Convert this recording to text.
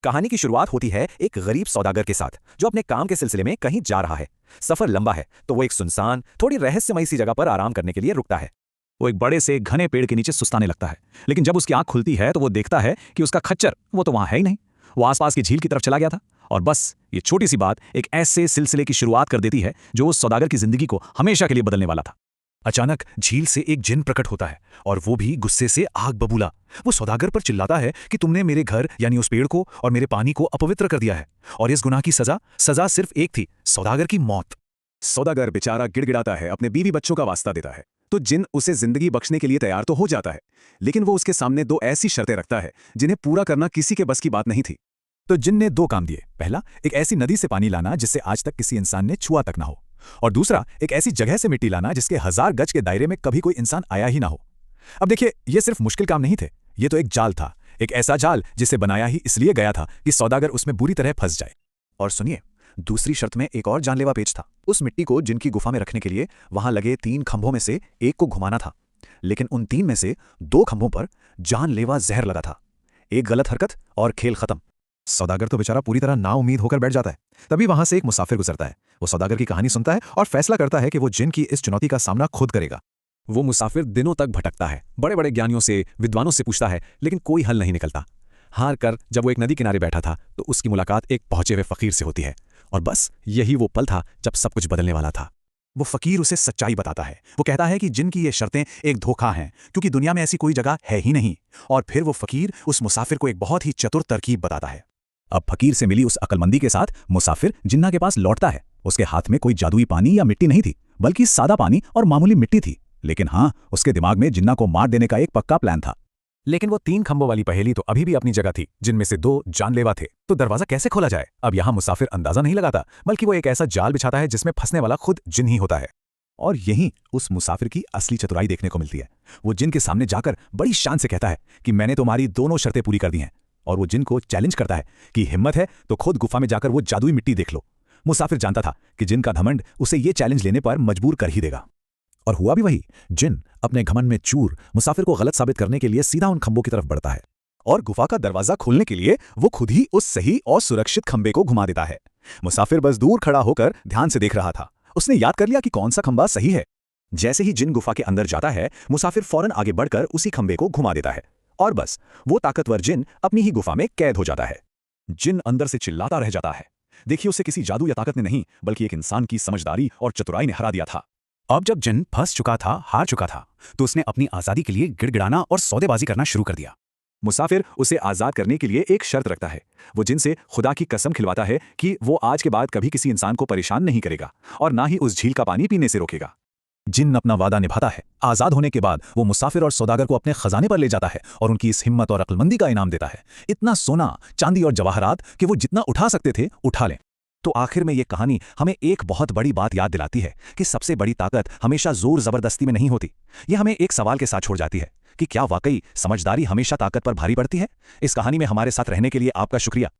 कहानी की शुरुआत होती है एक गरीब सौदागर के साथ जो अपने काम के सिलसिले में कहीं जा रहा है। सफर लंबा है तो वो एक सुनसान थोड़ी रहस्यमयी सी जगह पर आराम करने के लिए रुकता है। वो एक बड़े से घने पेड़ के नीचे सुस्ताने लगता है, लेकिन जब उसकी आंख खुलती है तो वो देखता है कि उसका खच्चर वो तो वहां है ही नहीं। वो आसपास की झील की तरफ चला गया था। और बस ये छोटी सी बात एक ऐसे सिलसिले की शुरुआत कर देती है जो उस सौदागर की जिंदगी को हमेशा के लिए बदलने वाला था। अचानक झील से एक जिन प्रकट होता है और वो भी गुस्से से आग बबूला। वो सौदागर पर चिल्लाता है कि तुमने मेरे घर यानी उस पेड़ को और मेरे पानी को अपवित्र कर दिया है, और इस गुनाह की सजा सिर्फ एक थी, सौदागर की मौत। सौदागर बेचारा गिड़गिड़ाता है, अपने बीवी बच्चों का वास्ता देता है, तो जिन उसे जिंदगी बख्शने के लिए तैयार तो हो जाता है, लेकिन वो उसके सामने दो ऐसी शर्तें रखता है जिन्हें पूरा करना किसी के बस की बात नहीं थी। तो जिन ने दो काम दिए। पहला, एक ऐसी नदी से पानी लाना जिससे आज तक किसी इंसान ने छुआ तक ना हो, और दूसरा, एक ऐसी जगह से मिट्टी लाना जिसके 1000 गज के दायरे में कभी कोई इंसान आया ही ना हो। अब देखिए, ये सिर्फ मुश्किल काम नहीं थे, ये तो एक जाल था, एक ऐसा जाल जिसे बनाया ही इसलिए गया था कि सौदागर उसमें बुरी तरह फंस जाए। और सुनिए, दूसरी शर्त में एक और जानलेवा पेच था। उस मिट्टी को जिनकी गुफा में रखने के लिए वहां लगे 3 खंभों में से एक को घुमाना था, लेकिन उन 3 में से 2 खंभों पर जानलेवा जहर लगा था। एक गलत हरकत और खेल खत्म। सौदागर तो बेचारा पूरी तरह नाउम्मीद होकर बैठ जाता है। तभी वहां से एक मुसाफिर गुजरता है। वो सौदागर की कहानी सुनता है और फैसला करता है कि वो जिन की इस चुनौती का सामना खुद करेगा। वो मुसाफिर दिनों तक भटकता है, बड़े बड़े ज्ञानियों से, विद्वानों से पूछता है, लेकिन कोई हल नहीं निकलता। हार कर जब वो एक नदी किनारे बैठा था तो उसकी मुलाकात एक पहुंचे हुए फकीर से होती है, और बस यही वो पल था जब सब कुछ बदलने वाला था। वो फकीर उसे सच्चाई बताता है। वो कहता है कि जिन की ये शर्तें एक धोखा हैं, क्योंकि दुनिया में ऐसी कोई जगह है ही नहीं। और फिर वो फकीर उस मुसाफिर को एक बहुत ही चतुर तरकीब बताता है। अब फकीर से मिली उस अक्लमंदी के साथ मुसाफिर जिन्ना के पास लौटता है। उसके हाथ में कोई जादुई पानी या मिट्टी नहीं थी, बल्कि सादा पानी और मामूली मिट्टी थी। लेकिन हाँ, उसके दिमाग में जिन्ना को मार देने का एक पक्का प्लान था। लेकिन वो 3 खंभों वाली पहेली तो अभी भी अपनी जगह थी, जिनमें से 2 जानलेवा थे। तो दरवाजा कैसे खोला जाए? अब यहाँ मुसाफिर अंदाजा नहीं लगाता, बल्कि वो एक ऐसा जाल बिछाता है जिसमें फंसने वाला खुद जिन ही होता है। और यहीं उस मुसाफिर की असली चतुराई देखने को मिलती है। वो जिन के सामने जाकर बड़ी शान से कहता है कि मैंने तुम्हारी दोनों शर्तें पूरी कर दी हैं। और वो जिन को चैलेंज करता है कि हिम्मत है तो खुद गुफा में जाकर वो जादुई मिट्टी देख लो। मुसाफिर जानता था कि जिन का घमंड उसे ये चैलेंज लेने पर मजबूर कर ही देगा। और हुआ भी वही। जिन अपने घमंड में चूर मुसाफिर को गलत साबित करने के लिए सीधा उन खंभों की तरफ बढ़ता है, और गुफा का दरवाजा खोलने के लिए वो खुद ही उस सही और सुरक्षित खंभे को घुमा देता है। मुसाफिर बस दूर खड़ा होकर ध्यान से देख रहा था। उसने याद कर लिया कि कौन सा खंभा सही है। जैसे ही जिन गुफा के अंदर जाता है, मुसाफिर फौरन आगे बढ़कर उसी खंभे को घुमा देता है, और बस वो ताकतवर जिन अपनी ही गुफा में कैद हो जाता है। जिन अंदर से चिल्लाता रह जाता है। देखिए, उसे किसी जादू या ताकत ने नहीं, बल्कि एक इंसान की समझदारी और चतुराई ने हरा दिया था। अब जब जिन फंस चुका था, हार चुका था, तो उसने अपनी आजादी के लिए गिड़गिड़ाना और सौदेबाजी करना शुरू कर दिया। मुसाफिर उसे आजाद करने के लिए एक शर्त रखता है। वो जिन से खुदा की कसम खिलवाता है कि वो आज के बाद कभी किसी इंसान को परेशान नहीं करेगा, और ना ही उस झील का पानी पीने से रोकेगा। जिन अपना वादा निभाता है। आजाद होने के बाद वो मुसाफिर और सौदागर को अपने खजाने पर ले जाता है और उनकी इस हिम्मत और अक्लमंदी का इनाम देता है। इतना सोना, चांदी और जवाहरात कि वो जितना उठा सकते थे उठा लें। तो आखिर में ये कहानी हमें एक बहुत बड़ी बात याद दिलाती है कि सबसे बड़ी ताकत हमेशा जोर जबरदस्ती में नहीं होती। ये हमें एक सवाल के साथ छोड़ जाती है कि क्या वाकई समझदारी हमेशा ताकत पर भारी पड़ती है? इस कहानी में हमारे साथ रहने के लिए आपका शुक्रिया।